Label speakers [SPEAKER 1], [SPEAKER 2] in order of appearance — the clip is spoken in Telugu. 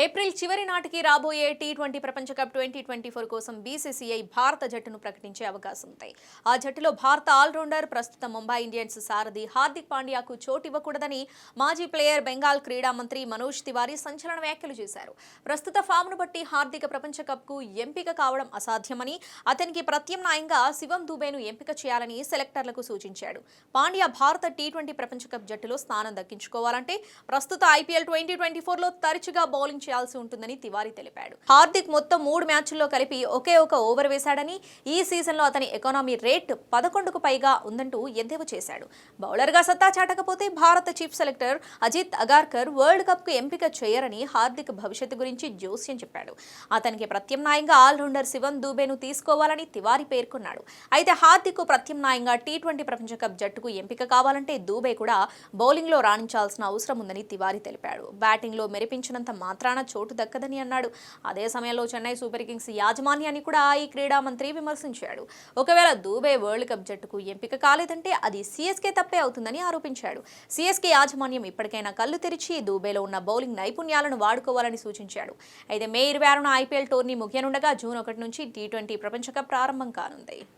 [SPEAKER 1] ఏప్రిల్ చివరి నాటికి రాబోయే టీ20 ప్రపంచ కప్ 2024 కోసం బీసీసీఐ భారత జట్టును ప్రకటించే అవకాశం ఉంది. ఆ జట్టులో భారత ఆల్రౌండర్ ప్రస్తుత ముంబై ఇండియన్స్ సారథి హార్దిక్ పాండ్యాకు చోటివ్వకూడదని మాజీ ప్లేయర్ బెంగాల్ క్రీడా మంత్రి మనోజ్ తివారీ సంచలన వ్యాఖ్యలు చేశారు. ప్రస్తుత ఫామ్ను బట్టి హార్దిక్ ప్రపంచ కప్కు ఎంపిక కావడం అసాధ్యమని, అతనికి ప్రత్యామ్నాయంగా శివం దూబేను ఎంపిక చేయాలని సెలెక్టర్లకు సూచించాడు. పాండ్యా భారత టీ20 ప్రపంచ కప్ జట్టులో స్థానం దక్కించుకోవాలంటే ప్రస్తుత ఐపీఎల్ 2024లో తరచుగా బౌలింగ్ చేయాల్సి ఉంటుందని తివారీ తెలిపాడు. హార్దిక్ మొత్తం 3 మ్యాచ్ల్లో కలిపి ఒకే ఒక ఓవర్ వేశాడని, ఈ సీజన్లో అతని ఎకానమీ రేట్ 11కు పైగా ఉందంటూ ఎద్దేవా చేశాడు. బౌలర్గా సత్తా చాటకపోతే భారత chief selector Ajit Agarkar world కప్కు ఎంపిక చేయరని హార్దిక్ భవిష్యత్తు గురించి జోస్యం చెప్పాడు. అతనికి ప్రత్యామ్నాయంగా ఆల్రౌండర్ శివం దూబేను తీసుకోవాలని తివారీ పేర్కొన్నాడు. అయితే హార్దిక్ ప్రత్యామ్నాయంగా టీ20 ప్రపంచ కప్ జట్టుకు ఎంపిక కావాలంటే దూబే కూడా బౌలింగ్లో రాణించాల్సిన అవసరం ఉందని తివారీ తెలిపాడు. బ్యాటింగ్లో మెరిపించినంత మాత్రాన చోటు దక్కదని అన్నాడు. అదే సమయంలో చెన్నై సూపర్ కింగ్స్ యాజమాన్యాన్ని కూడా ఈ క్రీడా మంత్రి విమర్శించాడు. ఒకవేళ దూబే వరల్డ్ కప్ జట్టుకు ఎంపిక కాలేదంటే అది సీఎస్కే తప్పే అవుతుందని ఆరోపించాడు. సీఎస్కే యాజమాన్యం ఇప్పటికైనా కళ్ళు తెరిచి దూబేలో ఉన్న బౌలింగ్ నైపుణ్యాలను వాడుకోవాలని సూచించాడు. అయితే మే 26న ఐపీఎల్ టోర్నీ ముగియనుండగా జూన్ 1 నుంచి టీ20 ప్రపంచ కప్ ప్రారంభం కానుంది.